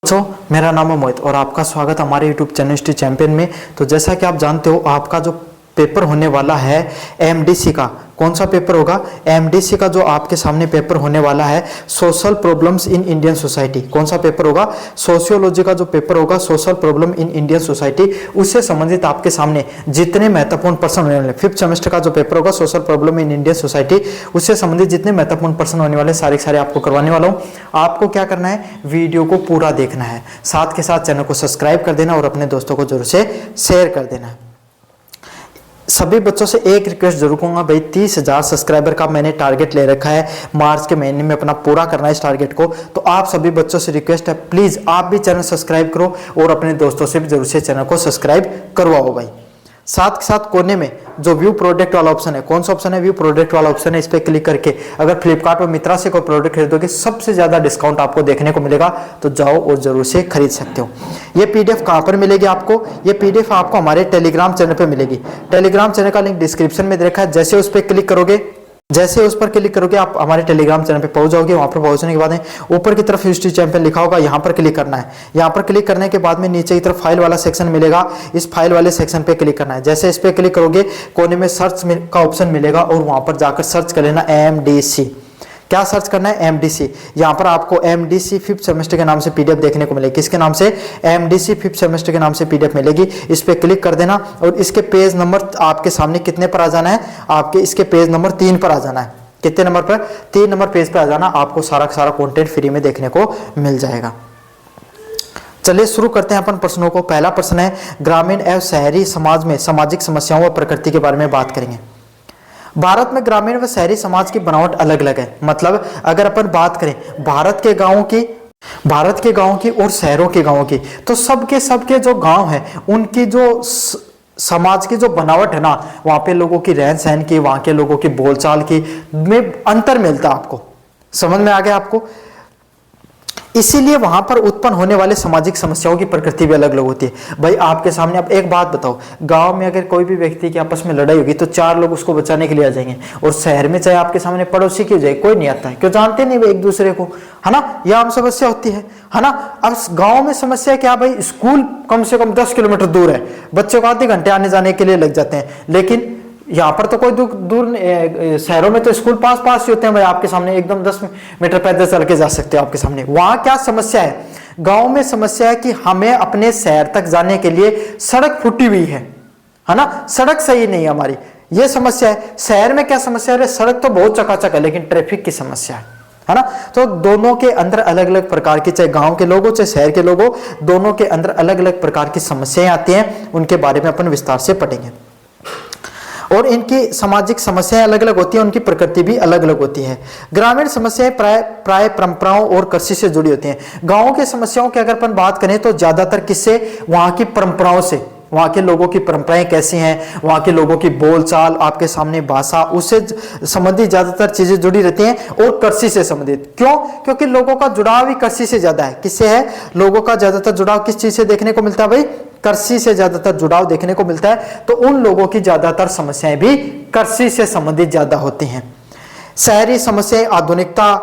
मेरा नाम है मोहित और आपका स्वागत हमारे YouTube चैनल हिस्ट्री चैंपियन में। तो जैसा कि आप जानते हो, आपका जो पेपर होने वाला है एमडीसी का, कौन सा पेपर होगा? एमडीसी का जो आपके सामने पेपर होने वाला है, social problems in Indian society. कौन सा पेपर होगा? सोशियोलॉजी का जो पेपर होगा, social problem in Indian society, उससे संबंधित आपके सामने जितने महत्वपूर्ण प्रश्न होने वाले, 5th सेमेस्टर का जो पेपर होगा social problem in Indian society, उससे संबंधित जितने महत्वपूर्ण प्रश्न होने वाले सारे आपको करवाने वाला हूँ। आपको क्या करना है? वीडियो को पूरा देखना है, साथ के साथ चैनल को सब्सक्राइब कर देना और अपने दोस्तों को जरूर से शेयर कर देना। सभी बच्चों से एक रिक्वेस्ट जरूर करूंगा भाई, 30,000 सब्सक्राइबर का मैंने टारगेट ले रखा है, मार्च के महीने में अपना पूरा करना है इस टारगेट को। तो आप सभी बच्चों से रिक्वेस्ट है, प्लीज आप भी चैनल सब्सक्राइब करो और अपने दोस्तों से भी जरूर से चैनल को सब्सक्राइब करवाओ भाई। साथ के साथ कोने में जो व्यू प्रोडक्ट वाला ऑप्शन है, कौन सा ऑप्शन है? व्यू प्रोडक्ट वाला ऑप्शन है। इस पर क्लिक करके अगर फ्लिपकार्ट और मित्रा से कोई प्रोडक्ट खरीदोगे, सबसे ज्यादा डिस्काउंट आपको देखने को मिलेगा, तो जाओ और जरूर से खरीद सकते हो। ये पीडीएफ कहां पर मिलेगी आपको? ये पीडीएफ आपको हमारे टेलीग्राम चैनल पे मिलेगी। टेलीग्राम चैनल का लिंक डिस्क्रिप्शन में दे रखा है। जैसे उस पर क्लिक करोगे, जैसे उस पर क्लिक करोगे आप हमारे टेलीग्राम चैनल पे पहुंच जाओगे। वहां पर पहुंचने के बाद ऊपर की तरफ हिस्ट्री चैंपियन लिखा होगा, यहाँ पर क्लिक करना है। यहाँ पर क्लिक करने के बाद में नीचे की तरफ फाइल वाला सेक्शन मिलेगा, इस फाइल वाले सेक्शन पे क्लिक करना है। जैसे इस पे क्लिक करोगे, कोने में सर्च का ऑप्शन मिलेगा और वहां पर जाकर सर्च कर लेना एमडीसी। क्या सर्च करना है? एमडीसी। यहाँ पर आपको एमडीसी 5th सेमेस्टर के नाम से पीडीएफ देखने को मिलेगी। किसके नाम से? एमडीसी 5th सेमेस्टर के नाम से पीडीएफ मिलेगी। इस पे क्लिक कर देना और इसके पेज नंबर आपके सामने कितने पर आ जाना है? आपके इसके पेज नंबर 3 पर आ जाना है। कितने नंबर पर? 3 नंबर पेज पर आ जाना। आपको सारा कंटेंट फ्री में देखने को मिल जाएगा। चलिए शुरू करते हैं अपन प्रश्नों को। पहला प्रश्न है, ग्रामीण एवं शहरी समाज में सामाजिक समस्याओं व प्रकृति के बारे में बात करेंगे। भारत में ग्रामीण व शहरी समाज की बनावट अलग अलग है। मतलब अगर अपन बात करें भारत के गांवों की और शहरों के गांवों की, तो सबके जो गांव हैं उनकी जो समाज की जो बनावट है ना, वहां पे लोगों की रहन सहन की, वहां के लोगों की बोलचाल की में अंतर मिलता है। आपको समझ में आ गया आपको? इसीलिए वहां पर उत्पन्न होने वाले सामाजिक समस्याओं की प्रकृति भी अलग अलग होती है। भाई आपके सामने अब एक बात बताओ, गांव में अगर कोई भी व्यक्ति की आपस में लड़ाई होगी तो 4 लोग उसको बचाने के लिए आ जाएंगे, और शहर में चाहे आपके सामने पड़ोसी क्यों जाए, कोई नहीं आता है, क्यों? जानते नहीं वे एक दूसरे को, है ना? यह आम समस्या होती है ना? अब गाँव में समस्या क्या भाई? स्कूल कम से कम 10 किलोमीटर दूर है, बच्चों को आधे घंटे आने जाने के लिए लग जाते हैं। लेकिन यहाँ पर तो कोई दूर शहरों में तो स्कूल पास ही होते हैं भाई, आपके सामने एकदम 10 मीटर पैदल चल के जा सकते हो आपके सामने। वहां क्या समस्या है? गांव में समस्या है कि हमें अपने शहर तक जाने के लिए सड़क फूटी हुई है ना? सड़क सही नहीं है हमारी, ये समस्या है। शहर में क्या समस्या है? सड़क तो बहुत चकाचक है, लेकिन ट्रैफिक की समस्या है ना? तो दोनों के अंदर अलग अलग प्रकार की, चाहे गांव के लोग हो चाहे शहर के लोग हो, दोनों के अंदर अलग अलग प्रकार की समस्याएं आती हैं। उनके बारे में अपन विस्तार से पढ़ेंगे। और इनकी सामाजिक समस्याएं अलग अलग होती है, उनकी प्रकृति भी अलग अलग होती है। ग्रामीण समस्याएं प्राय परंपराओं और कृषि से जुड़ी होती हैं। गांवों की समस्याओं की अगर अपन बात करें तो ज्यादातर किससे? वहां की परंपराओं से। वहां के लोगों की परंपराएं कैसी हैं, वहां के लोगों की बोलचाल, आपके सामने भाषा, उससे संबंधित ज्यादातर चीजें जुड़ी रहती हैं। और कृषि से संबंधित, क्यों? क्योंकि लोगों का जुड़ाव ही कृषि से ज्यादा है। किससे है? लोगों का ज्यादातर जुड़ाव किस चीज से देखने को मिलता है भाई? कृषि से ज्यादातर जुड़ाव देखने को मिलता है। तो उन लोगों की ज्यादातर समस्याएं भी कृषि से संबंधित ज्यादा होती हैं। शहरी समस्याएं आधुनिकता,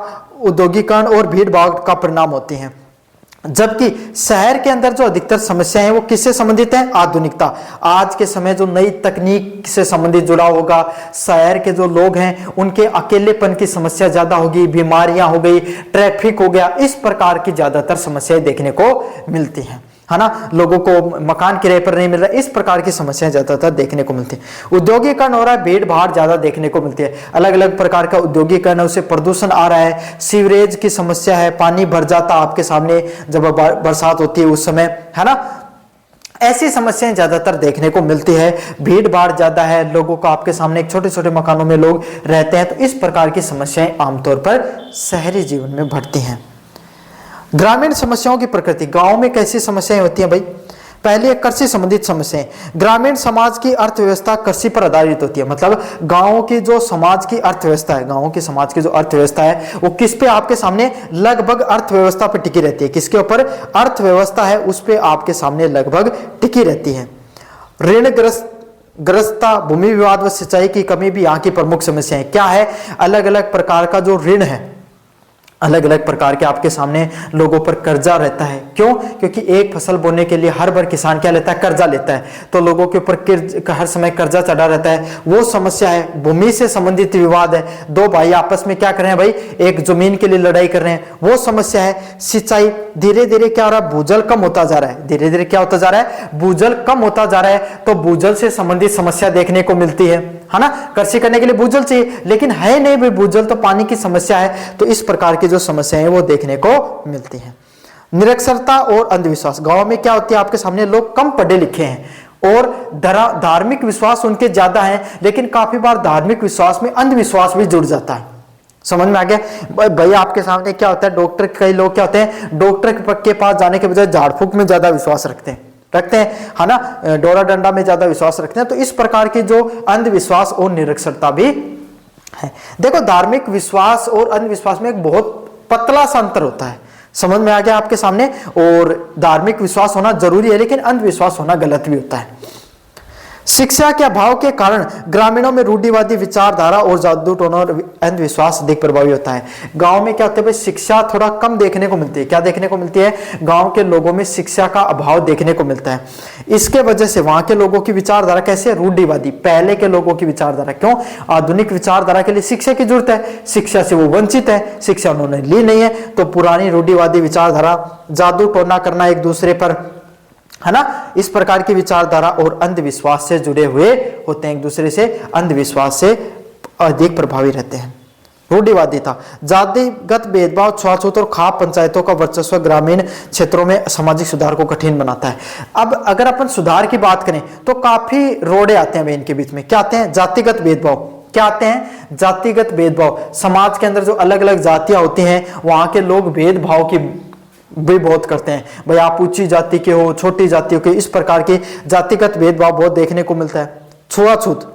औद्योगिकरण और भीड़ भाड़ का परिणाम होती हैं, जबकि शहर के अंदर जो अधिकतर समस्याएं हैं वो किससे संबंधित है? आधुनिकता। आज के समय जो नई तकनीक से संबंधित जुड़ाव होगा, शहर के जो लोग हैं उनके अकेलेपन की समस्या ज्यादा होगी, बीमारियां हो गई, ट्रैफिक हो गया, इस प्रकार की ज्यादातर समस्याएं देखने को मिलती हैं, है ना? लोगों को मकान किराए पर नहीं मिल रहा, इस प्रकार की समस्याएं ज्यादातर देखने को मिलती है। औद्योगिकरण हो रहा है, भीड़ भाड़ ज्यादा देखने को मिलती है, अलग अलग प्रकार का औद्योगिकरण है, उससे प्रदूषण आ रहा है, सीवरेज की समस्या है, पानी भर जाता आपके सामने जब बरसात होती है उस समय, है ना? ऐसी समस्याएं ज्यादातर देखने को मिलती है। भीड़ भाड़ ज्यादा है, लोगों को आपके सामने एक छोटे छोटे मकानों में लोग रहते हैं, तो इस प्रकार की समस्याएं आमतौर पर शहरी जीवन में बढ़ती हैं। ग्रामीण समस्याओं की प्रकृति, गांव में कैसी समस्याएं होती हैं भाई? पहली एक कृषि संबंधित समस्याएं। ग्रामीण समाज की अर्थव्यवस्था कृषि पर आधारित होती है। मतलब गांवों की जो समाज की अर्थव्यवस्था है, गांवों की समाज की जो अर्थव्यवस्था है वो किस पे आपके सामने? लगभग अर्थव्यवस्था पे टिकी रहती है। किसके ऊपर? अर्थव्यवस्था है उस पे आपके सामने लगभग टिकी रहती है। ऋणग्रस्तता, भूमि विवाद व सिंचाई की कमी भी यहाँ की प्रमुख समस्या है। क्या है? अलग अलग प्रकार का जो ऋण है, अलग अलग प्रकार के आपके सामने लोगों पर कर्जा रहता है। क्यों? क्योंकि एक फसल बोने के लिए हर बार किसान क्या लेता है? कर्जा लेता है। तो लोगों के ऊपर हर समय कर्जा चढ़ा रहता है, वो समस्या है। भूमि से संबंधित विवाद है, दो भाई आपस में क्या कर रहे हैं भाई, एक जमीन के लिए लड़ाई कर रहे हैं, वो समस्या है। सिंचाई धीरे धीरे क्या हो रहा है? भूजल कम होता जा रहा है। धीरे धीरे क्या होता जा रहा है? भूजल कम होता जा रहा है। तो भूजल से संबंधित समस्या देखने को मिलती है ना। कृषि करने के लिए भूजल चाहिए, लेकिन है नहीं भाई भूजल, तो पानी की समस्या है। तो इस प्रकार की जो समस्या है वो देखने को मिलती है। निरक्षरता और अंधविश्वास, गांव में क्या होती है आपके सामने, लोग कम पढ़े लिखे हैं और धार्मिक विश्वास उनके ज्यादा है, लेकिन काफी बार धार्मिक विश्वास में अंधविश्वास भी जुड़ जाता है। समझ में आ गया भाई? आपके सामने क्या होता है, डॉक्टर, कई लोग क्या होते हैं, डॉक्टर के पास जाने के बजाय झाड़ फूक में ज्यादा विश्वास रखते हैं है ना, डोरा डंडा में ज्यादा विश्वास रखते हैं। तो इस प्रकार की जो अंधविश्वास और निरक्षरता भी है। देखो, धार्मिक विश्वास और अंधविश्वास में एक बहुत पतला सा अंतर होता है। समझ में आ गया आपके सामने? और धार्मिक विश्वास होना जरूरी है, लेकिन अंधविश्वास होना गलत भी होता है। शिक्षा के अभाव के कारण ग्रामीणों में रूढ़िवादी विचारधारा और जादू टोना और अंधविश्वास अधिक प्रभावी होता है। गांव में क्या होता है भाई, शिक्षा थोड़ा कम देखने को मिलती है। क्या देखने को मिलती है? गांव के लोगों में शिक्षा का अभाव देखने को मिलता है। इसके वजह से वहां के लोगों की विचारधारा कैसे है? रूढ़िवादी, पहले के लोगों की विचारधारा। क्यों? आधुनिक विचारधारा के लिए शिक्षा की जरूरत है, शिक्षा से वो वंचित है, शिक्षा उन्होंने ली नहीं है। तो पुरानी रूढ़िवादी विचारधारा, जादू टोना करना एक दूसरे पर, है ना, इस प्रकार की विचारधारा और अंधविश्वास से जुड़े हुए होते हैं, एक दूसरे से अंधविश्वास से अधिक प्रभावी रहते हैं। रूढ़िवादिता, जातिगत भेदभाव, छुआछूत और खाप पंचायतों का वर्चस्व ग्रामीण क्षेत्रों में सामाजिक सुधार को कठिन बनाता है। अब अगर अपन सुधार की बात करें तो काफी रोड़े आते हैं इनके बीच में। क्या आते हैं? जातिगत भेदभाव। क्या आते हैं? जातिगत भेदभाव। समाज के अंदर जो अलग अलग जातियां होती हैं, वहां के लोग भेदभाव की भी बहुत करते हैं। भाई आप ऊंची जाति के हो, छोटी जातियों के, इस प्रकार के जातिगत भेदभाव बहुत देखने को मिलता है। छुआछूत,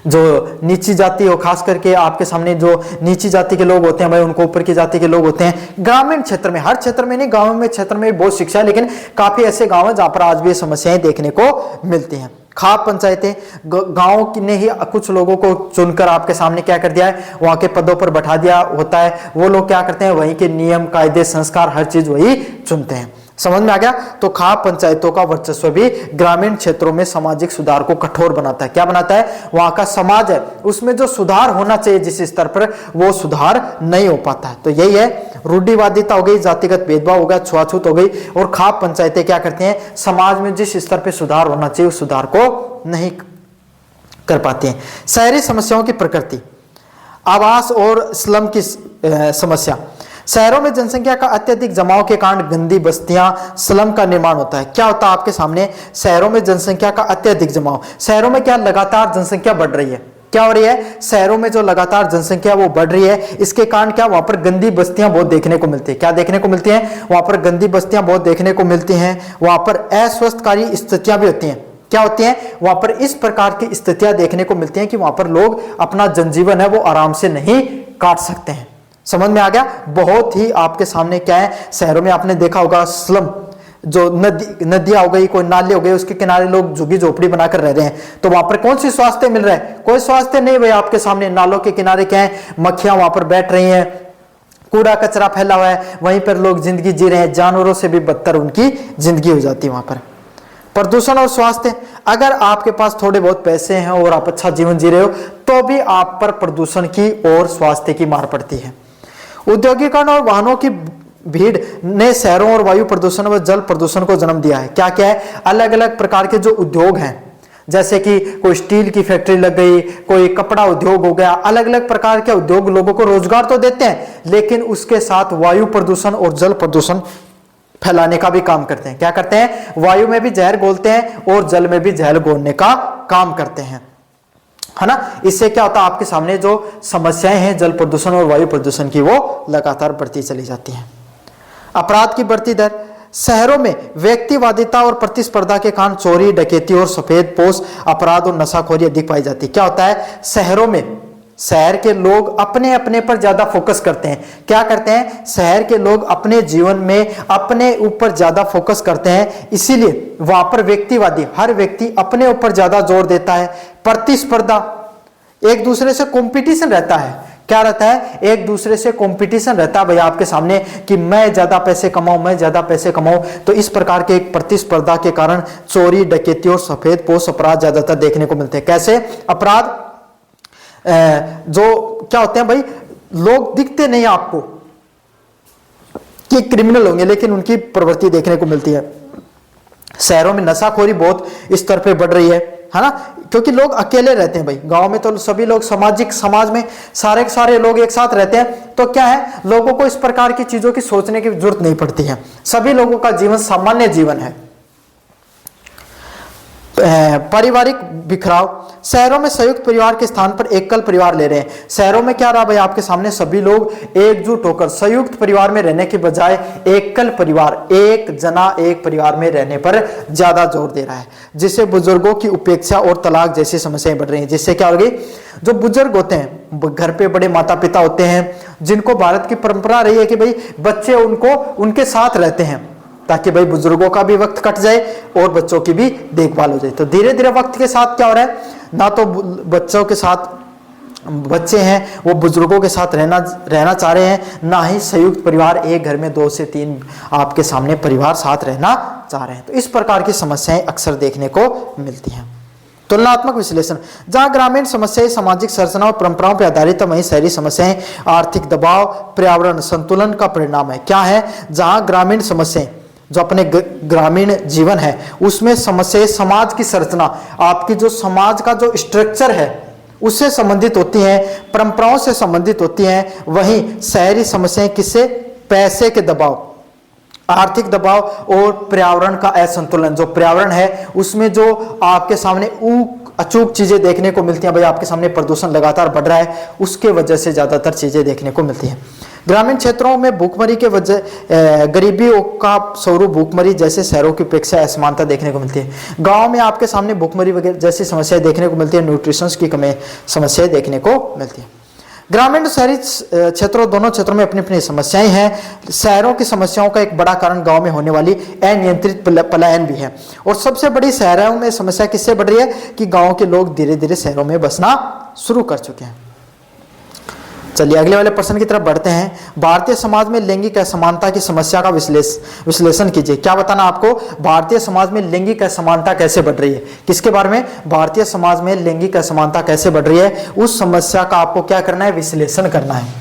जो नीची जाति हो, खास करके आपके सामने जो नीची जाति के लोग होते हैं भाई, उनको ऊपर की जाति के लोग होते हैं। ग्रामीण क्षेत्र में, हर क्षेत्र में नहीं, गांव में, क्षेत्र में बहुत शिक्षा है, लेकिन काफी ऐसे गांव हैं जहां पर आज भी ये समस्याएं देखने को मिलती हैं। खाप पंचायतें, गांव ने ही कुछ लोगों को चुनकर आपके सामने क्या कर दिया है, वहां के पदों पर बैठा दिया होता है। वो लोग क्या करते हैं, वहीं के नियम, कायदे, संस्कार, हर चीज वही चुनते हैं। समझ में आ गया? तो खाप पंचायतों का वर्चस्व भी ग्रामीण क्षेत्रों में सामाजिक सुधार को कठोर बनाता है। क्या बनाता है? वहां का समाज है, उसमें जो सुधार होना चाहिए जिस स्तर पर, वो सुधार नहीं हो पाता है। तो यही है, रूढ़िवादिता हो गई, जातिगत भेदभाव हो गया, छुआछूत हो गई, और खाप पंचायतें क्या करती हैं, समाज में जिस स्तर पर सुधार होना चाहिए उस सुधार को नहीं कर पाती हैं। शहरी समस्याओं की प्रकृति, आवास और स्लम की समस्या। शहरों में जनसंख्या का अत्यधिक जमाव के कारण गंदी बस्तियां, स्लम का निर्माण होता है। क्या होता है आपके सामने? शहरों में जनसंख्या का अत्यधिक जमाव। शहरों में क्या लगातार जनसंख्या बढ़ रही है? क्या हो रही है? शहरों में जो लगातार जनसंख्या वो बढ़ रही है, इसके कारण क्या, वहां पर गंदी बस्तियां बहुत देखने को मिलती है। क्या देखने को मिलती हैं? वहां पर गंदी बस्तियां बहुत देखने को मिलती हैं। वहां पर अस्वस्थकारी स्थितियां भी होती हैं। क्या होती हैं? वहां पर इस प्रकार की स्थितियां देखने को मिलती हैं कि वहां पर लोग अपना जनजीवन है वो आराम से नहीं काट सकते हैं। समझ में आ गया? बहुत ही आपके सामने क्या है, शहरों में आपने देखा होगा स्लम, जो नदियां हो गई, कोई नाले हो गए, उसके किनारे लोग झुग्गी झोपड़ी बनाकर रह रहे हैं। तो वहां पर कौन सी स्वास्थ्य मिल रहा है? कोई स्वास्थ्य नहीं भाई। आपके सामने नालों के किनारे क्या है, मक्खियां वहां पर बैठ रही हैं, कूड़ा कचरा फैला हुआ है, वहीं पर लोग जिंदगी जी रहे हैं। जानवरों से भी बदतर उनकी जिंदगी हो जाती है वहां पर। प्रदूषण और स्वास्थ्य, अगर आपके पास थोड़े बहुत पैसे हैं और आप अच्छा जीवन जी रहे हो, तो भी आप पर प्रदूषण की और स्वास्थ्य की मार पड़ती है। औद्योगिकरण और वाहनों की भीड़ ने शहरों और वायु प्रदूषण व जल प्रदूषण को जन्म दिया है। क्या क्या है? अलग अलग प्रकार के जो उद्योग हैं, जैसे कि कोई स्टील की फैक्ट्री लग गई, कोई कपड़ा उद्योग हो गया, अलग अलग प्रकार के उद्योग लोगों को रोजगार तो देते हैं, लेकिन उसके साथ वायु प्रदूषण और जल प्रदूषण फैलाने का भी काम करते हैं। क्या करते हैं? वायु में भी जहर घोलते हैं और जल में भी जहर घोलने का काम करते हैं, है ना। इससे क्या होता है, आपके सामने जो समस्याएं हैं जल प्रदूषण और वायु प्रदूषण की, वो लगातार बढ़ती चली जाती हैं। अपराध की बढ़ती दर, शहरों में व्यक्तिवादिता और प्रतिस्पर्धा के कारण चोरी, डकैती और सफेद पोश अपराध और नशाखोरी अधिक पाई जाती है। क्या होता है? शहरों में, शहर के लोग अपने अपने पर ज्यादा फोकस करते हैं। क्या करते हैं? शहर के लोग अपने जीवन में अपने ऊपर ज्यादा फोकस करते हैं, इसीलिए वहां पर व्यक्तिवादी, हर व्यक्ति अपने ऊपर ज्यादा जोर देता है। प्रतिस्पर्धा, एक दूसरे से कंपटीशन रहता है। क्या रहता है, एक दूसरे से कंपटीशन रहता है भाई आपके सामने कि मैं ज्यादा पैसे कमाऊं, मैं ज्यादा पैसे कमाऊं। तो इस प्रकार के एक प्रतिस्पर्धा के कारण चोरी, डकैती और सफेद पोश अपराध ज्यादातर देखने को मिलते हैं। कैसे अपराध, जो क्या होते हैं भाई, लोग दिखते नहीं आपको कि क्रिमिनल होंगे, लेकिन उनकी प्रवृत्ति देखने को मिलती है। शहरों में नशाखोरी बहुत स्तर पे बढ़ रही है ना, क्योंकि लोग अकेले रहते हैं भाई। गांव में तो सभी लोग सामाजिक, समाज में सारे के सारे लोग एक साथ रहते हैं, तो क्या है, लोगों को इस प्रकार की चीजों की सोचने की जरूरत नहीं पड़ती है। सभी लोगों का जीवन सामान्य जीवन है। पारिवारिक बिखराव, शहरों में संयुक्त परिवार के स्थान पर एकल परिवार ले रहे हैं। शहरों में क्या रहा भाई आपके सामने, सभी लोग एकजुट होकर संयुक्त परिवार में रहने के बजाय एकल परिवार, एक जना एक परिवार में रहने पर ज्यादा जोर दे रहा है, जिससे बुजुर्गों की उपेक्षा और तलाक जैसी समस्याएं बढ़ रही हैं। जिससे क्या होगी, जो बुजुर्ग होते हैं, घर पे बड़े माता पिता होते हैं, जिनको भारत की परंपरा रही है कि भाई बच्चे उनको उनके साथ रहते हैं, ताकि भाई बुजुर्गों का भी वक्त कट जाए और बच्चों की भी देखभाल हो जाए। तो धीरे धीरे वक्त के साथ क्या हो रहा है, ना तो बच्चों के साथ बच्चे हैं वो बुजुर्गों के साथ रहना चाह रहे हैं, ना ही संयुक्त परिवार, एक घर में 2 से 3 आपके सामने परिवार साथ रहना चाह रहे हैं। तो इस प्रकार की समस्याएं अक्सर देखने को मिलती हैं। तुलनात्मक विश्लेषण, जहां ग्रामीण समस्याएं सामाजिक संरचना और परंपराओं पर आधारित है, वहीं शहरी समस्याएं आर्थिक दबाव, पर्यावरण संतुलन का परिणाम है। क्या है, जहां ग्रामीण समस्याएं, जो अपने ग्रामीण जीवन है उसमें समस्याएं समाज की संरचना, आपकी जो समाज का जो स्ट्रक्चर है उससे संबंधित होती हैं, परंपराओं से संबंधित होती हैं। वहीं शहरी समस्याएं किससे, पैसे के दबाव, आर्थिक दबाव और पर्यावरण का असंतुलन। जो पर्यावरण है उसमें जो आपके सामने अचूक चीजें देखने को मिलती हैं भाई, आपके सामने प्रदूषण लगातार बढ़ रहा है, उसके वजह से ज्यादातर चीजें देखने को मिलती हैं। ग्रामीण क्षेत्रों में भूखमरी के वजह, गरीबी का स्वरूप भूखमरी जैसे शहरों की अपेक्षा असमानता देखने को मिलती है। गांव में आपके सामने भूखमरी वगैरह जैसी समस्याएं देखने को मिलती है, न्यूट्रिशन की कमी समस्याएं देखने को मिलती है। ग्रामीण और शहरी क्षेत्रों, दोनों क्षेत्रों में अपनी अपनी समस्याएं हैं। शहरों की समस्याओं का एक बड़ा कारण गांव में होने वाली अनियंत्रित पलायन भी है। और सबसे बड़ी शहरों में समस्या किससे बढ़ रही है कि गांव के लोग धीरे धीरे शहरों में बसना शुरू कर चुके हैं। चलिए अगले वाले प्रश्न की तरफ बढ़ते हैं। भारतीय समाज में लैंगिक असमानता की समस्या का विश्लेषण कीजिए। क्या बताना आपको, भारतीय समाज में लैंगिक असमानता कैसे बढ़ रही है, किसके बारे में, भारतीय समाज में लैंगिक असमानता कैसे बढ़ रही है, उस समस्या का आपको क्या करना है, विश्लेषण करना है।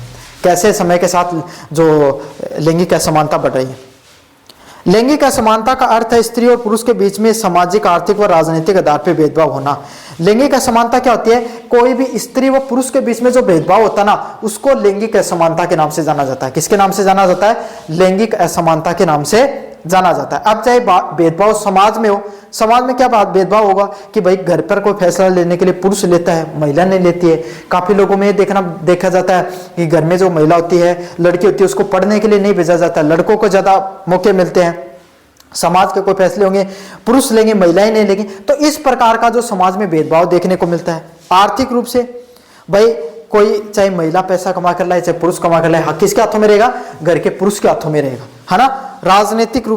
कैसे समय के साथ जो लैंगिक असमानता बढ़ रही है। लैंगिक असमानता का अर्थ है स्त्री और पुरुष के बीच में सामाजिक, आर्थिक व राजनीतिक आधार पर भेदभाव होना। लैंगिक असमानता क्या होती है, कोई भी स्त्री व पुरुष के बीच में जो भेदभाव होता है ना, उसको लैंगिक असमानता के नाम से जाना जाता है। किसके नाम से जाना जाता है, लैंगिक असमानता के नाम से जाना जाता है। अब चाहे भेदभाव समाज में हो, समाज में क्या बात भेदभाव होगा कि भाई घर पर कोई फैसला लेने के लिए पुरुष लेता है, महिला नहीं लेती है। काफी लोगों में देखा जाता है कि घर में जो महिला होती है, लड़की होती है, उसको पढ़ने के लिए नहीं भेजा जाता, लड़कों को ज्यादा मौके मिलते हैं। समाज के कोई फैसले होंगे पुरुष लेंगे, महिलाएं नहीं लेंगी। तो इस प्रकार का जो समाज में भेदभाव देखने को मिलता है। आर्थिक रूप से भाई कोई चाहे महिला पैसा कमा कर लाए, चाहे पुरुष कमा कर लाए, हक किसके हाथों में रहेगा, घर के पुरुष के हाथों में रहेगा, है ना। राजनीतिक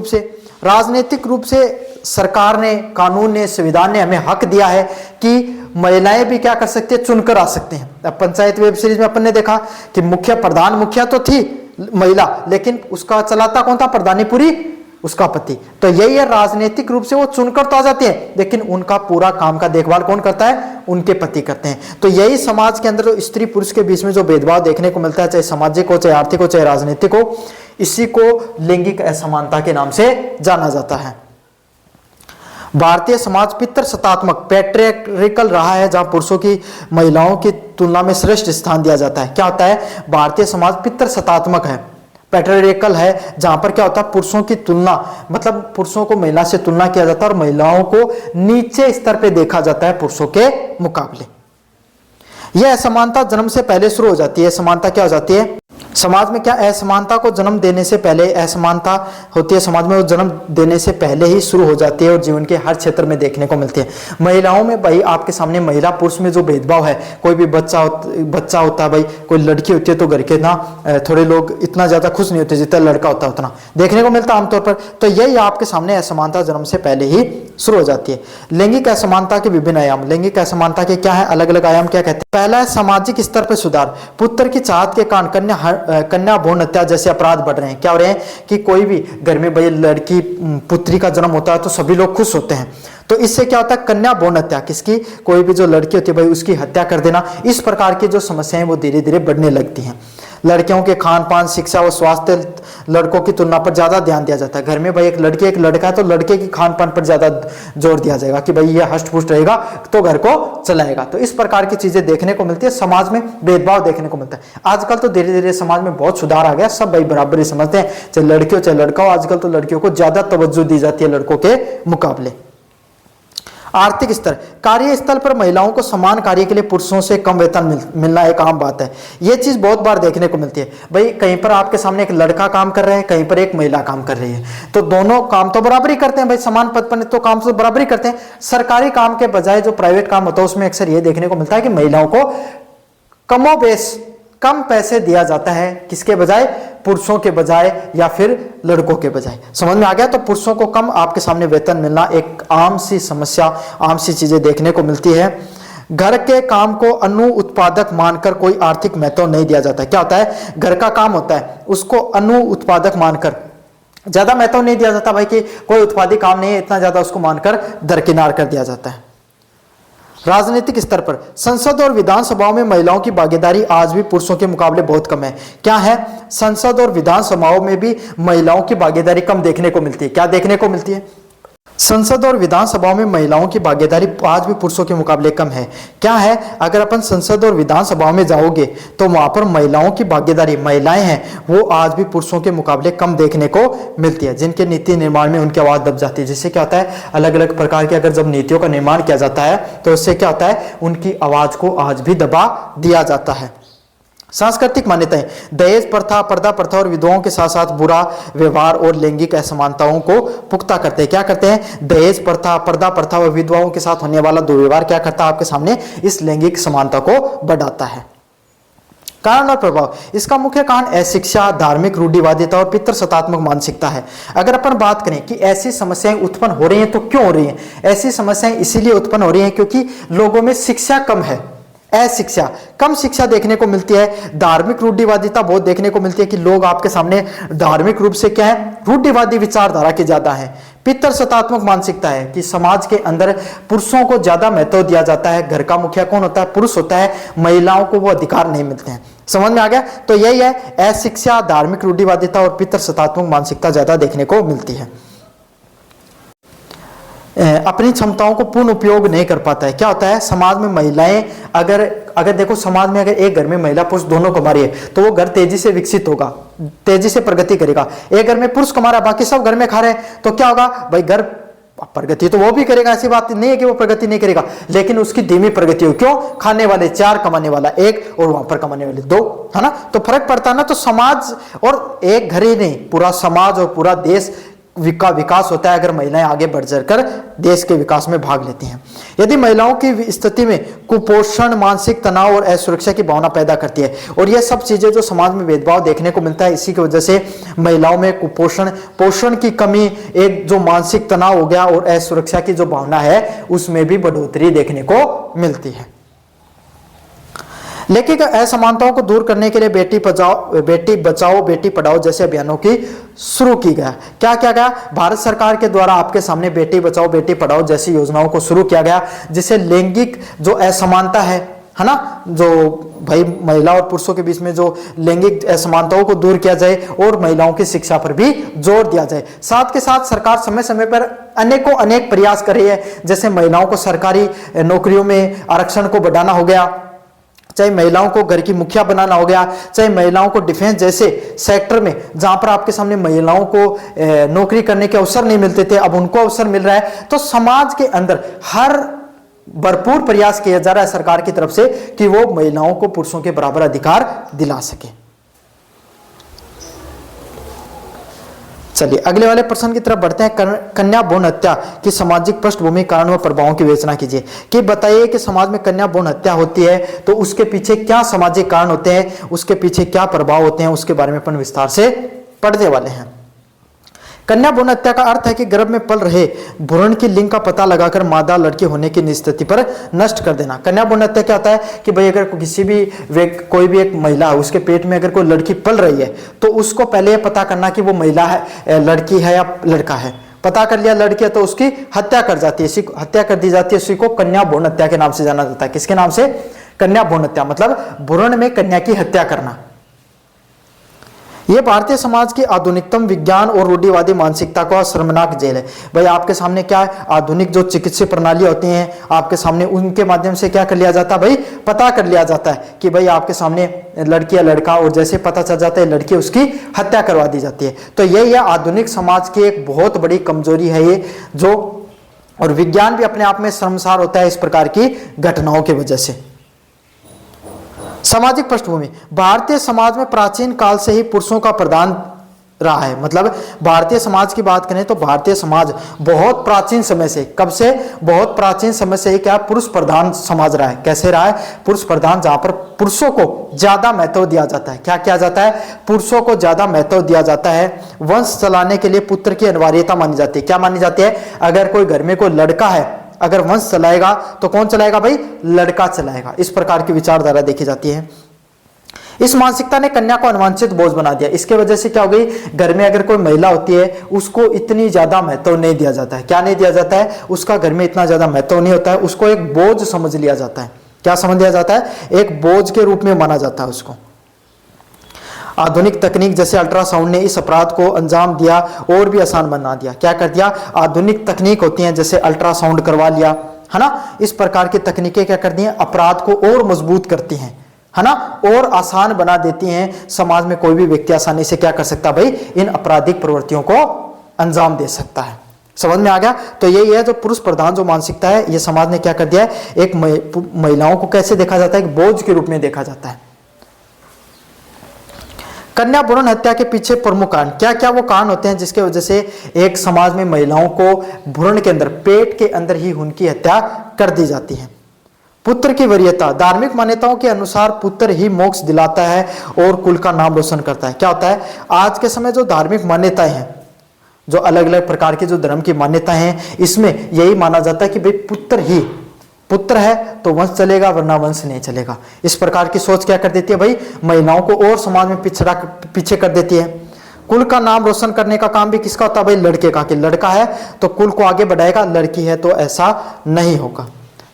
रूप से सरकार ने, कानून ने, संविधान ने हमें हक दिया है कि महिलाएं भी क्या कर सकती है, चुनकर आ सकते हैं। अब पंचायत वेब सीरीज में अपन ने देखा कि प्रधान मुखिया तो थी महिला, लेकिन उसका चलाता कौन था, प्रधानी पूरी उसका पति। तो यही है, राजनीतिक रूप से वो चुनकर तो आ जाते हैं, लेकिन उनका पूरा काम का देखभाल कौन करता है, उनके पति करते हैं। तो यही समाज के अंदर जो स्त्री पुरुष के बीच में जो भेदभाव देखने को मिलता है, चाहे सामाजिक हो, चाहे आर्थिक हो, चाहे राजनीतिक हो, इसी को लैंगिक असमानता के नाम से जाना जाता है। भारतीय समाज पितृसत्तात्मक पैट्रियार्कल रहा है, जहां पुरुषों की महिलाओं की तुलना में श्रेष्ठ स्थान दिया जाता है। क्या होता है, भारतीय समाज पितृसत्तात्मक है, पैट्रियार्कल है, जहां पर क्या होता है, पुरुषों की तुलना, मतलब पुरुषों को महिला से तुलना किया जाता है और महिलाओं को नीचे स्तर पे देखा जाता है पुरुषों के मुकाबले। यह असमानता जन्म से पहले शुरू हो जाती है। समानता क्या हो जाती है, समाज में क्या असमानता को जन्म देने से पहले असमानता होती है समाज में, वो जन्म देने से पहले ही शुरू हो जाती है और जीवन के हर क्षेत्र में देखने को मिलती है। महिलाओं में भाई आपके सामने महिला पुरुष में जो भेदभाव है, कोई भी बच्चा होता है भाई, कोई लड़की होती है तो घर के ना थोड़े लोग इतना ज्यादा खुश नहीं होते जितना लड़का होता है उतना देखने को मिलता है आमतौर पर। तो यही आपके सामने असमानता जन्म से पहले ही शुरू हो जाती है। लैंगिक असमानता के विभिन्न आयाम, लैंगिक असमानता के क्या है अलग अलग आयाम क्या कहते हैं। पहला है सामाजिक स्तर पर सुधार। पुत्र की चाहत के कारण कन्या भ्रूण हत्या जैसे अपराध बढ़ रहे हैं। क्या हो रहे हैं कि कोई भी घर में भाई लड़की पुत्री का जन्म होता है तो सभी लोग खुश होते हैं, तो इससे क्या होता है कन्या भ्रूण हत्या, किसकी, कोई भी जो लड़की होती है भाई उसकी हत्या कर देना। इस प्रकार की जो समस्याएं वो धीरे धीरे बढ़ने लगती हैं। लड़कियों के खान पान, शिक्षा और स्वास्थ्य लड़कों की तुलना पर ज्यादा ध्यान दिया जाता है। घर में भाई एक लड़की एक लड़का है तो लड़के की खान पान पर ज्यादा जोर दिया जाएगा कि भाई ये हष्ट पुष्ट रहेगा तो घर को चलाएगा। तो इस प्रकार की चीजें देखने को मिलती है, समाज में भेदभाव देखने को मिलता है। आजकल तो धीरे धीरे समाज में बहुत सुधार आ गया, सब भाई बराबर ही समझते हैं, चाहे लड़की हो चाहे लड़का हो। आजकल तो लड़कियों को ज्यादा तवज्जो दी जाती है लड़कों के मुकाबले। आर्थिक स्तर, कार्यस्थल पर महिलाओं को समान कार्य के लिए पुरुषों से कम वेतन मिलना एक आम बात है। यह चीज बहुत बार देखने को मिलती है भाई, कहीं पर आपके सामने एक लड़का काम कर रहा है, कहीं पर एक महिला काम कर रही है, तो दोनों काम तो बराबर ही करते हैं भाई, समान पद पर तो काम तो बराबर ही करते हैं। सरकारी काम के बजाय जो प्राइवेट काम होता है उसमें अक्सर यह देखने को मिलता है कि महिलाओं को कमोबेश कम पैसे दिया जाता है, किसके बजाय, पुरुषों के बजाय या फिर लड़कों के बजाय। समझ में आ गया। तो पुरुषों को कम आपके सामने वेतन मिलना एक आम सी समस्या, आम सी चीजें देखने को मिलती है। घर के काम को अनु उत्पादक मानकर कोई आर्थिक महत्व नहीं दिया जाता। क्या होता है, घर का काम होता है उसको अनु उत्पादक मानकर ज्यादा महत्व नहीं दिया जाता भाई, कि कोई उत्पादिक काम नहीं है इतना ज्यादा उसको मानकर दरकिनार कर दिया जाता है। राजनीतिक स्तर पर संसद और विधानसभाओं में महिलाओं की भागीदारी आज भी पुरुषों के मुकाबले बहुत कम है। क्या है, संसद और विधानसभाओं में भी महिलाओं की भागीदारी कम देखने को मिलती है। क्या देखने को मिलती है, संसद और विधानसभाओं में महिलाओं की भागीदारी आज भी पुरुषों के मुकाबले कम है। क्या है, अगर अपन संसद और विधानसभाओं में जाओगे तो वहां पर महिलाओं की भागीदारी, महिलाएं हैं वो आज भी पुरुषों के मुकाबले कम देखने को मिलती है। जिनके नीति निर्माण में उनकी आवाज दब जाती है, जिससे क्या होता है अलग अलग प्रकार की अगर जब नीतियों का निर्माण किया जाता है तो उससे क्या होता है उनकी आवाज को आज भी दबा दिया जाता है। सांस्कृतिक मान्यताएं, दहेज प्रथा, पर्दा प्रथा और विधवाओं के साथ साथ बुरा व्यवहार और लैंगिक असमानताओं को पुख्ता करते हैं। क्या करते हैं, दहेज प्रथा, पर्दा प्रथा और विधवाओं के साथ होने वाला दुर्व्यवहार क्या करता है आपके सामने, इस लैंगिक समानता को बढ़ाता है। कारण और प्रभाव, इसका मुख्य कारण अशिक्षा, धार्मिक रूढ़िवादिता और पितृसत्तात्मक मानसिकता है। अगर अपन बात करें कि ऐसी समस्याएं उत्पन्न हो रही हैं तो क्यों हो रही हैं, ऐसी समस्याएं इसीलिए उत्पन्न हो रही हैं क्योंकि लोगों में शिक्षा कम है, अशिक्षा, कम शिक्षा देखने को मिलती है। धार्मिक रूढ़िवादिता बहुत देखने को मिलती है कि लोग आपके सामने धार्मिक रूप से क्या है, रूढ़िवादी विचारधारा के ज्यादा है। पितृसत्तात्मक मानसिकता है कि समाज के अंदर पुरुषों को ज्यादा महत्व दिया जाता है, घर का मुखिया कौन होता है, पुरुष होता है, महिलाओं को वो अधिकार नहीं मिलते हैं। समझ में आ गया। तो यही है, अशिक्षा, धार्मिक रूढ़िवादिता और पितृसत्तात्मक मानसिकता ज्यादा देखने को मिलती है। अपनी क्षमताओं को पूर्ण उपयोग नहीं कर पाता है। क्या होता है, समाज में महिलाएं अगर देखो, समाज में अगर एक घर में महिला पुरुष दोनों कमा रही है तो वो घर तेजी से विकसित होगा, तेजी से प्रगति करेगा। एक घर में पुरुष कमा रहा है, बाकी सब घर में खा रहे हैं, तो क्या होगा भाई, घर प्रगति तो वो भी करेगा, ऐसी बात नहीं है कि वो प्रगति नहीं करेगा, लेकिन उसकी धीमी प्रगति हो। क्यों, खाने वाले 4, कमाने वाला 1 और वहां पर कमाने वाले 2, है ना। तो फर्क पड़ता है ना। तो समाज, और एक घर ही नहीं, पूरा समाज और पूरा देश विकास होता है अगर महिलाएं आगे बढ़ चढ़कर देश के विकास में भाग लेती हैं। यदि महिलाओं की स्थिति में कुपोषण, मानसिक तनाव और असुरक्षा की भावना पैदा करती है, और यह सब चीजें जो समाज में भेदभाव देखने को मिलता है, इसी की वजह से महिलाओं में कुपोषण, पोषण की कमी, एक जो मानसिक तनाव हो गया और असुरक्षा की जो भावना है उसमें भी बढ़ोतरी देखने को मिलती है। लैंगिक असमानताओं को दूर करने के लिए बेटी बचाओ बेटी पढ़ाओ जैसे अभियानों की शुरू की गया। क्या किया गया, भारत सरकार के द्वारा आपके सामने बेटी बचाओ बेटी पढ़ाओ जैसी योजनाओं को शुरू किया गया, जिससे लैंगिक जो असमानता है ना, जो भाई महिला और पुरुषों के बीच में जो लैंगिक असमानताओं को दूर किया जाए और महिलाओं की शिक्षा पर भी जोर दिया जाए। साथ के साथ सरकार समय समय पर अनेक प्रयास कर रही है, जैसे महिलाओं को सरकारी नौकरियों में आरक्षण को बढ़ाना हो गया, चाहे महिलाओं को घर की मुखिया बनाना हो गया, चाहे महिलाओं को डिफेंस जैसे सेक्टर में जहां पर आपके सामने महिलाओं को नौकरी करने के अवसर नहीं मिलते थे, अब उनको अवसर मिल रहा है। तो समाज के अंदर हर भरपूर प्रयास किया जा रहा है सरकार की तरफ से कि वो महिलाओं को पुरुषों के बराबर अधिकार दिला सके। चलिए अगले वाले प्रश्न की तरफ बढ़ते हैं। कन्या भ्रूण हत्या की सामाजिक पृष्ठभूमि, कारण व प्रभावों की विवेचना कीजिए। कि बताइए कि समाज में कन्या भ्रूण हत्या होती है तो उसके पीछे क्या सामाजिक कारण होते हैं, उसके पीछे क्या प्रभाव होते हैं, उसके बारे में अपन विस्तार से पढ़ने वाले हैं। कन्या भ्रूण हत्या का अर्थ है कि गर्भ में पल रहे भ्रूण की लिंग का पता लगाकर मादा लड़की होने की स्थिति पर नष्ट कर देना। कन्या भ्रूण हत्या क्या होता है कि भाई अगर किसी भी कोई भी एक महिला है, उसके पेट में अगर कोई लड़की पल रही है तो उसको पहले ये पता करना कि वो महिला है, लड़की है या लड़का है। पता कर लिया लड़की है तो उसकी हत्या कर जाती है, हत्या कर दी जाती है। उसी को कन्या भ्रूण हत्या के नाम से जाना जाता है। किसके नाम से? कन्या भ्रूण हत्या, मतलब भ्रूण में कन्या की हत्या करना। यह भारतीय समाज की आधुनिकतम विज्ञान और रूढ़िवादी मानसिकता का शर्मनाक जेल है। भाई आपके सामने क्या है, आधुनिक जो चिकित्सीय प्रणाली होती हैं आपके सामने, उनके माध्यम से क्या कर लिया जाता है भाई, पता कर लिया जाता है कि भाई आपके सामने लड़की या लड़का, और जैसे पता चल जाता है लड़की, उसकी हत्या करवा दी जाती है। तो यह आधुनिक समाज की एक बहुत बड़ी कमजोरी है ये, जो और विज्ञान भी अपने आप में शर्मसार होता है इस प्रकार की घटनाओं की वजह से। सामाजिक पृष्ठभूमि, भारतीय समाज में प्राचीन काल से ही पुरुषों का प्रधान रहा है। मतलब भारतीय समाज की बात करें तो भारतीय समाज बहुत प्राचीन समय से, कब से? बहुत प्राचीन समय से ही क्या पुरुष प्रधान समाज रहा है। कैसे रहा है? पुरुष प्रधान, जहां पर पुरुषों को ज्यादा महत्व दिया जाता है। क्या किया जाता है? पुरुषों को ज्यादा महत्व दिया जाता है। वंश चलाने के लिए पुत्र की अनिवार्यता मानी जाती है। क्या मानी जाती है? अगर कोई घर में कोई लड़का है, अगर वंश चलाएगा तो कौन चलाएगा भाई? लड़का चलाएगा। इस प्रकार की विचारधारा देखी जाती है। इस मानसिकता ने कन्या को अनवांछित बोझ बना दिया। इसके वजह से क्या हो गई, घर में अगर कोई महिला होती है उसको इतनी ज्यादा महत्व नहीं दिया जाता है। क्या नहीं दिया जाता है? उसका घर में इतना ज्यादा महत्व नहीं होता है, उसको एक बोझ समझ लिया जाता है। क्या समझ लिया जाता है? एक बोझ के रूप में माना जाता है उसको। आधुनिक तकनीक जैसे अल्ट्रासाउंड ने इस अपराध को अंजाम दिया और भी आसान बना दिया। क्या कर दिया? आधुनिक तकनीक होती हैं जैसे अल्ट्रासाउंड करवा लिया, है ना, इस प्रकार की तकनीकें क्या करती हैं? अपराध को और मजबूत करती हैं, है ना, और आसान बना देती हैं। समाज में कोई भी व्यक्ति आसानी से क्या कर सकता भाई? इन आपराधिक प्रवृत्तियों को अंजाम दे सकता है। समझ में आ गया? तो यही है जो पुरुष प्रधान जो मानसिकता है, ये समाज ने क्या कर दिया है, एक महिलाओं को कैसे देखा जाता है? एक बोझ के रूप में देखा जाता है। कन्या भ्रूण हत्या के पीछे प्रमुख कारण क्या क्या वो कारण होते हैं जिसके वजह से एक समाज में महिलाओं को भ्रूण के अंदर, पेट के अंदर ही उनकी हत्या कर दी जाती है? पुत्र की वरीयता, धार्मिक मान्यताओं के अनुसार पुत्र ही मोक्ष दिलाता है और कुल का नाम रोशन करता है। क्या होता है? आज के समय जो धार्मिक मान्यताएं हैं, जो अलग अलग प्रकार की जो धर्म की मान्यताएं हैं, इसमें यही माना जाता है कि भाई पुत्र है तो वंश चलेगा, वरना वंश नहीं चलेगा। इस प्रकार की सोच क्या कर देती है भाई? महिलाओं को और समाज में पीछे कर देती है। कुल का नाम रोशन करने का काम भी किसका होता है भाई? लड़के का, कि लड़का है तो कुल को आगे बढ़ाएगा, लड़की है तो ऐसा नहीं होगा।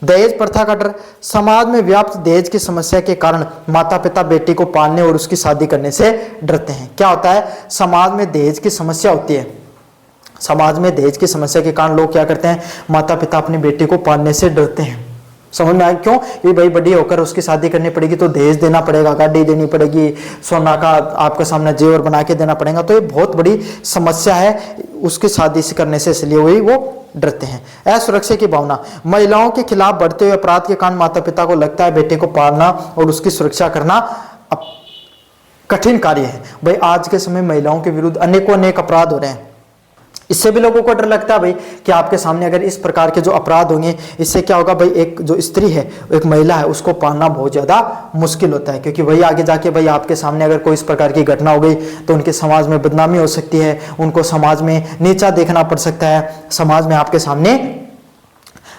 दहेज प्रथा का डर, समाज में व्याप्त दहेज की समस्या के कारण माता पिता बेटी को पालने और उसकी शादी करने से डरते हैं। क्या होता है? समाज में दहेज की समस्या होती है। समाज में दहेज की समस्या के कारण लोग क्या करते हैं? माता पिता अपनी बेटी को पालने से डरते हैं। समझ में आया क्यों? ये भाई बड़ी होकर उसकी शादी करनी पड़ेगी तो दहेज देना पड़ेगा, गाड़ी देनी पड़ेगी, सोना का आपके सामने जेवर बना के देना पड़ेगा। तो ये बहुत बड़ी समस्या है उसकी शादी से करने से, इसलिए वही वो डरते हैं। असुरक्षा की भावना, महिलाओं के खिलाफ बढ़ते हुए अपराध के कारण माता पिता को लगता है बेटे को पालना और उसकी सुरक्षा करना कठिन कार्य है। भाई आज के समय महिलाओं के विरुद्ध अनेकों अनेक अपराध हो रहे हैं, इससे भी लोगों को डर लगता है भाई कि आपके सामने अगर इस प्रकार के जो अपराध होंगे, इससे क्या होगा भाई? एक जो स्त्री है, एक महिला है, उसको पालना बहुत ज्यादा मुश्किल होता है, क्योंकि वही आगे जाके भाई आपके सामने अगर कोई इस प्रकार की घटना हो गई तो उनके समाज में बदनामी हो सकती है, उनको समाज में नीचा देखना पड़ सकता है। समाज में आपके सामने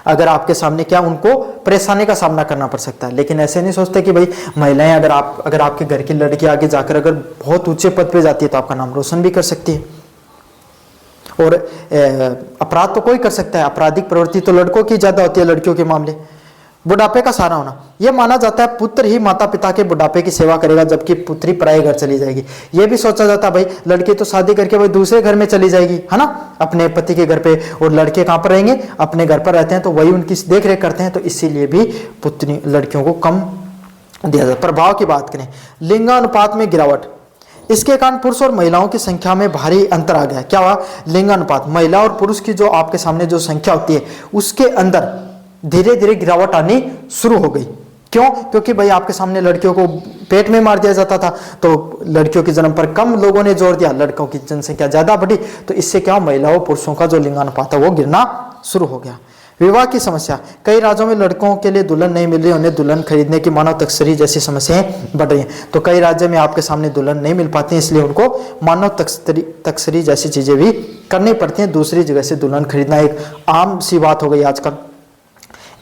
अगर आपके सामने क्या, उनको परेशानी का सामना करना पड़ सकता है। लेकिन ऐसे नहीं सोचते कि भाई महिलाएं अगर आपके घर की लड़की आगे जाकर अगर बहुत ऊंचे पद पे जाती है तो आपका नाम रोशन भी कर सकती है। और अपराध तो कोई कर सकता है, आपराधिक प्रवृत्ति तो लड़कों की ज्यादा होती है लड़कियों के मामले। बुढ़ापे का सहारा होना, यह माना जाता है पुत्र ही माता पिता के बुढ़ापे की सेवा करेगा, जबकि पुत्री पराये घर चली जाएगी। यह भी सोचा जाता है भाई लड़की तो शादी करके भाई दूसरे घर में चली जाएगी, है ना, अपने पति के घर पे, और लड़के कहाँ पर रहेंगे? अपने घर पर रहते हैं, तो वही उनकी देख रेख करते हैं, तो इसीलिए भी पुत्री लड़कियों को कम दिया जाता है। प्रभाव की बात करें, लिंगानुपात में गिरावट, इसके कारण पुरुष और महिलाओं की संख्या में भारी अंतर आ गया। क्या हुआ? लिंगानुपात, महिला और पुरुष की जो आपके सामने जो संख्या होती है उसके अंदर धीरे धीरे गिरावट आनी शुरू हो गई। क्यों? क्योंकि भाई आपके सामने लड़कियों को पेट में मार दिया जाता था, तो लड़कियों के जन्म पर कम लोगों ने जोर दिया, लड़कों की जनसंख्या ज्यादा बढ़ी, तो इससे क्या महिलाओं पुरुषों का जो लिंगानुपात है वो गिरना शुरू हो गया। विवाह की समस्या, कई राज्यों में लड़कों के लिए दुल्हन नहीं मिल रही, उन्हें दुल्हन खरीदने की मानव तस्करी जैसी समस्याएं बढ़ रही हैं। तो कई राज्यों में आपके सामने दुल्हन नहीं मिल पाती, इसलिए उनको मानव तस्करी जैसी चीजें भी करनी पड़ती हैं, दूसरी जगह से दुल्हन खरीदना एक आम सी बात हो गई आजकल।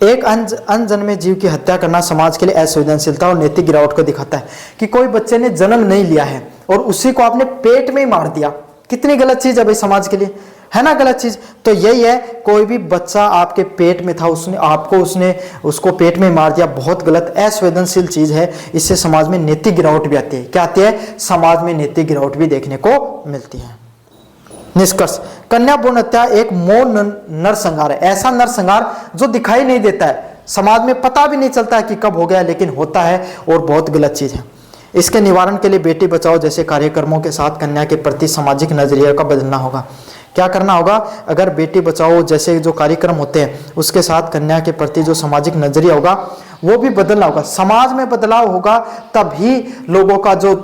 एक अनजन्मे जीव की हत्या करना समाज के लिए असंवेदनशीलता और नैतिक गिरावट को दिखाता है कि कोई बच्चे ने जन्म नहीं लिया है और उसी को आपने पेट में ही मार दिया, कितनी गलत चीज है भाई समाज के लिए, है ना गलत चीज। तो यही है, कोई भी बच्चा आपके पेट में था, उसने उसको पेट में मार दिया, बहुत गलत असंवेदनशील चीज है। इससे समाज में नैतिक गिरावट भी आती है। क्या आती है? समाज में नैतिक गिरावट भी देखने को मिलती है। निष्कर्ष, कन्या भ्रूण हत्या एक मौन नरसंहार है, ऐसा नरसंहार जो दिखाई नहीं देता है, समाज में पता भी नहीं चलता है कि कब हो गया, लेकिन होता है और बहुत गलत चीज है। इसके निवारण के लिए बेटी बचाओ जैसे कार्यक्रमों के साथ कन्या के प्रति सामाजिक नजरिया का बदलना होगा। क्या करना होगा? अगर बेटी बचाओ जैसे जो कार्यक्रम होते हैं उसके साथ कन्या के प्रति जो सामाजिक नजरिया होगा वो भी बदलना होगा। समाज में बदलाव होगा तभी लोगों का जो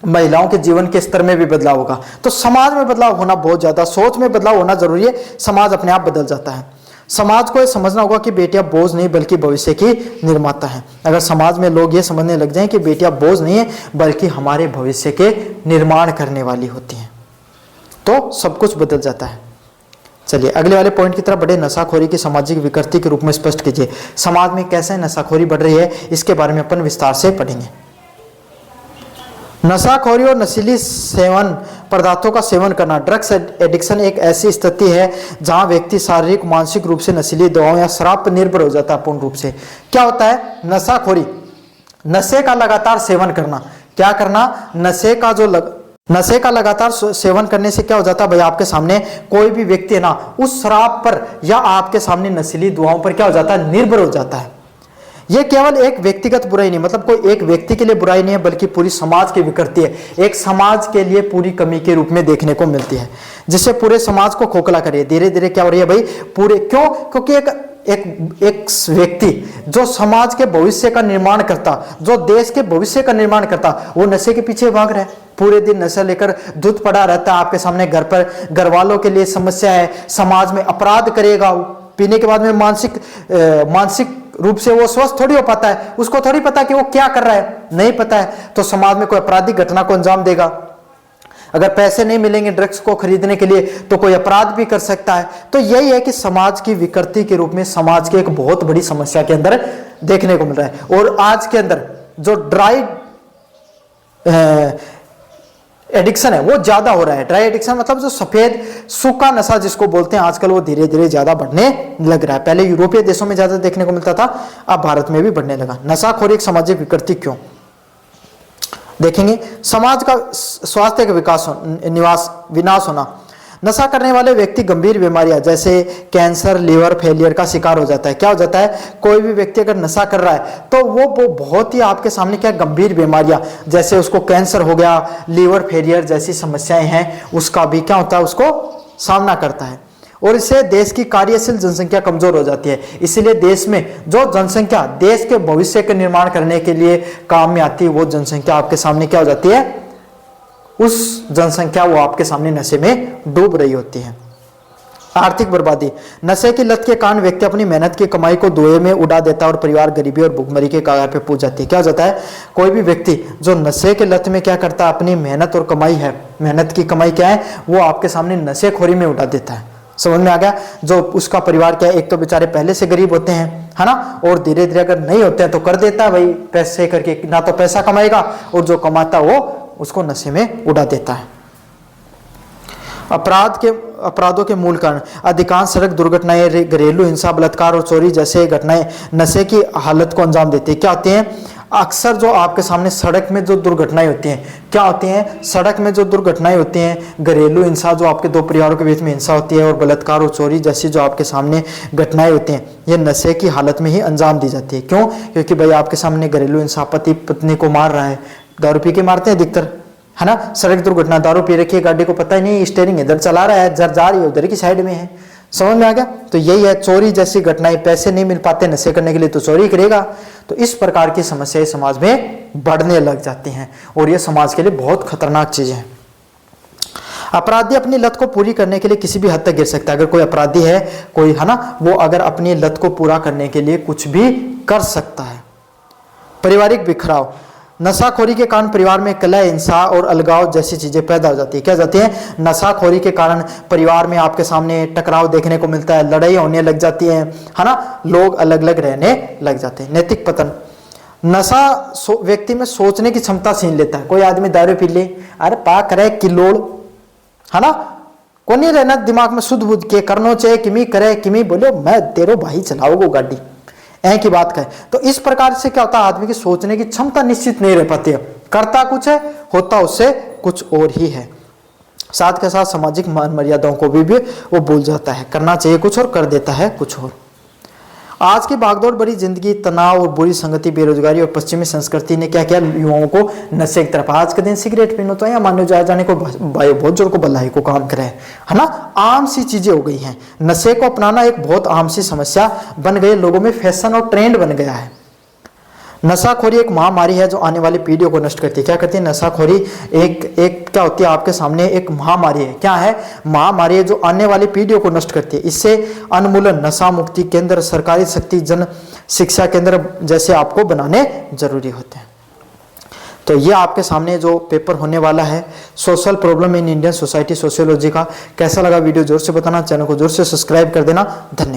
महिलाओं के जीवन के स्तर में भी बदलाव होगा। तो समाज में बदलाव होना बहुत ज्यादा, सोच में बदलाव होना जरूरी है, समाज अपने आप बदल जाता है। समाज को यह समझना होगा कि बेटियां बोझ नहीं बल्कि भविष्य की निर्माता हैं। अगर समाज में लोग ये समझने लग जाएं कि बेटियां बोझ नहीं है बल्कि हमारे भविष्य के निर्माण करने वाली होती हैं, तो सब कुछ बदल जाता है। चलिए अगले वाले पॉइंट की तरफ बढ़े। नशाखोरी की सामाजिक विकृति के रूप में स्पष्ट कीजिए। समाज में कैसे नशाखोरी बढ़ रही है इसके बारे में अपन विस्तार से पढ़ेंगे। नशाखोरी और नशीली सेवन पदार्थों का सेवन करना, ड्रग्स एडिक्शन एक ऐसी स्थिति है जहां व्यक्ति शारीरिक मानसिक रूप से नशीली दवाओं या शराब पर निर्भर हो जाता है पूर्ण रूप से। क्या होता है? नशाखोरी, नशे का लगातार सेवन करना। क्या करना? नशे का लगातार सेवन करने से क्या हो जाता है भाई, आपके सामने कोई भी व्यक्ति है ना उस शराब पर या आपके सामने नशीली दवाओं पर क्या हो जाता है? निर्भर हो जाता है। यह केवल एक व्यक्तिगत बुराई नहीं, मतलब कोई एक व्यक्ति के लिए बुराई नहीं है बल्कि पूरी समाज की विकृति है, एक समाज के लिए पूरी कमी के रूप में देखने को मिलती है, जिससे पूरे समाज को खोखला करिए। धीरे धीरे क्या हो रही है भाई पूरे, क्यों? क्योंकि एक व्यक्ति जो समाज के भविष्य का निर्माण करता, जो देश के भविष्य का निर्माण करता, वो नशे के पीछे भाग रहा है, पूरे दिन नशा लेकर धुत पड़ा रहता है आपके सामने, घर पर घर वालों के लिए समस्या है, समाज में अपराध करेगा, पीने के बाद में मानसिक रूप से वो स्वस्थ थोड़ी हो पाता है, उसको थोड़ी पता कि वो क्या कर रहा है, नहीं पता है, तो समाज में कोई आपराधिक घटना को अंजाम देगा। अगर पैसे नहीं मिलेंगे ड्रग्स को खरीदने के लिए तो कोई अपराध भी कर सकता है। तो यही है कि समाज की विकृति के रूप में समाज की एक बहुत बड़ी समस्या के अंदर देखने को मिल रहा है। और आज के अंदर जो ड्राई एडिक्शन है वो ज्यादा हो रहा है। ड्राई एडिक्शन मतलब जो सफेद सूखा नशा जिसको बोलते हैं, आजकल वो धीरे धीरे ज्यादा बढ़ने लग रहा है। पहले यूरोपीय देशों में ज्यादा देखने को मिलता था, अब भारत में भी बढ़ने लगा। नशाखोरी एक सामाजिक विकृति क्यों? देखेंगे, समाज का स्वास्थ्य का विनाश होना। नशा करने वाले व्यक्ति गंभीर बीमारियां जैसे कैंसर, लिवर फेलियर का शिकार हो जाता है। क्या हो जाता है? कोई भी व्यक्ति अगर नशा कर रहा है तो वो बहुत ही आपके सामने क्या गंभीर बीमारियां, जैसे उसको कैंसर हो गया, लिवर फेलियर जैसी समस्याएं हैं, उसका भी क्या होता है, उसको सामना करता है। और इससे देश की कार्यशील जनसंख्या कमजोर हो जाती है। इसीलिए देश में जो जनसंख्या देश के भविष्य के निर्माण करने के लिए काम में आती है, वो जनसंख्या आपके सामने क्या हो जाती है, उस जनसंख्या वो आपके सामने नशे में डूब रही होती है। आर्थिक बर्बादी, नशे की लत के कारण व्यक्ति अपनी मेहनत की कमाई को धुएं में उड़ा देता है और परिवार गरीबी और भुखमरी के कगार पे पहुंच जाती है। क्या हो जाता है? कोई भी व्यक्ति जो नशे के लत में क्या करता है, अपनी मेहनत और कमाई है, मेहनत की कमाई क्या है, वो आपके सामने नशेखोरी में उड़ा देता है। समझ में आ गया? जो उसका परिवार क्या है, एक तो बेचारे पहले से गरीब होते हैं, है ना, और धीरे धीरे अगर नहीं होते हैं तो कर देता है भाई, पैसे करके ना तो पैसा कमाएगा और जो कमाता वो उसको नशे में उड़ा देता है। अपराधों के मूल कारण, अधिकांश सड़क दुर्घटनाएं, घरेलू हिंसा, बलात्कार और चोरी जैसे घटनाएं नशे की हालत को अंजाम देती है। क्या होती हैं? अक्सर जो आपके सामने सड़क में जो दुर्घटनाएं होती हैं, क्या होती हैं? सड़क में जो दुर्घटनाएं होती हैं, घरेलू हिंसा जो आपके दो परिवारों के बीच में हिंसा होती है, और बलात्कार और चोरी जैसी जो आपके सामने घटनाएं होती हैं, ये नशे की हालत में ही अंजाम दी जाती है। क्यों? क्योंकि भाई आपके सामने घरेलू हिंसा, पति पत्नी को मार रहा है, दारू पी के मारते हैं अधिकतर, है ना। सड़क दुर्घटना, दारू पी रखी है, गाड़ी को पता ही नहीं स्टीयरिंग इधर चला रहा है, जा रही है उधर की साइड में है, समझ में आ गया। तो यही है, चोरी जैसी घटनाएं, पैसे नहीं मिल पाते नशे करने के लिए तो चोरी करेगा। तो इस प्रकार की समस्याएं समाज में बढ़ने लग जाती हैं और ये समाज के लिए बहुत खतरनाक चीजें हैं। अपराधी अपनी लत को पूरी करने के लिए किसी भी हद तक गिर सकता है। अगर कोई अपराधी है, कोई है ना, वो अगर अपनी लत को पूरा करने के लिए कुछ भी कर सकता है। पारिवारिक बिखराव, नशाखोरी के कारण परिवार में कलह, हिंसा और अलगाव जैसी चीजें पैदा हो जाती है। क्या जाती है? नशाखोरी के कारण परिवार में आपके सामने टकराव देखने को मिलता है, लड़ाई होने लग जाती है ना, लोग अलग अलग रहने लग जाते हैं। नैतिक पतन, नशा व्यक्ति में सोचने की क्षमता छीन लेता है। कोई आदमी दारू पी ले, अरे पा करे किलोड़, है ना, को नहीं रहना दिमाग में शुद्ध बुद्ध के करनो चाहिए, किमी करे किमी बोलो मैं तेरो भाई चलाओगो गाड़ी, ऐ की बात कहे। तो इस प्रकार से क्या होता है, आदमी की सोचने की क्षमता निश्चित नहीं रह पाती है, करता कुछ है, होता उससे कुछ और ही है। साथ के साथ सामाजिक मान मर्यादाओं को भी वो भूल जाता है, करना चाहिए कुछ और कर देता है कुछ और। आज की भागदौड़ भरी जिंदगी, तनाव और बुरी संगति, बेरोजगारी और पश्चिमी संस्कृति ने क्या किया, युवाओं को नशे की तरफ। आज के दिन सिगरेट पीनो तो या मानो जाने को बहुत जोर को बल्लाई को काम करे, है ना, आम सी चीजें हो गई हैं। नशे को अपनाना एक बहुत आम सी समस्या बन गई, लोगों में फैशन और ट्रेंड बन गया है। नशाखोरी एक महामारी है जो आने वाली पीढ़ियों को नष्ट करती है। क्या करती है नशाखोरी? एक क्या होती है आपके सामने, एक महामारी है। क्या है? महामारी है जो आने वाली पीढ़ियों को नष्ट करती है। इससे उन्मूलन, नशा मुक्ति केंद्र, सरकारी शक्ति, जन शिक्षा केंद्र जैसे आपको बनाने जरूरी होते हैं। तो ये आपके सामने जो पेपर होने वाला है, social problem in Indian society sociology का, कैसा लगा वीडियो जोर से बताना, चैनल को जोर से सब्सक्राइब कर देना। धन्यवाद।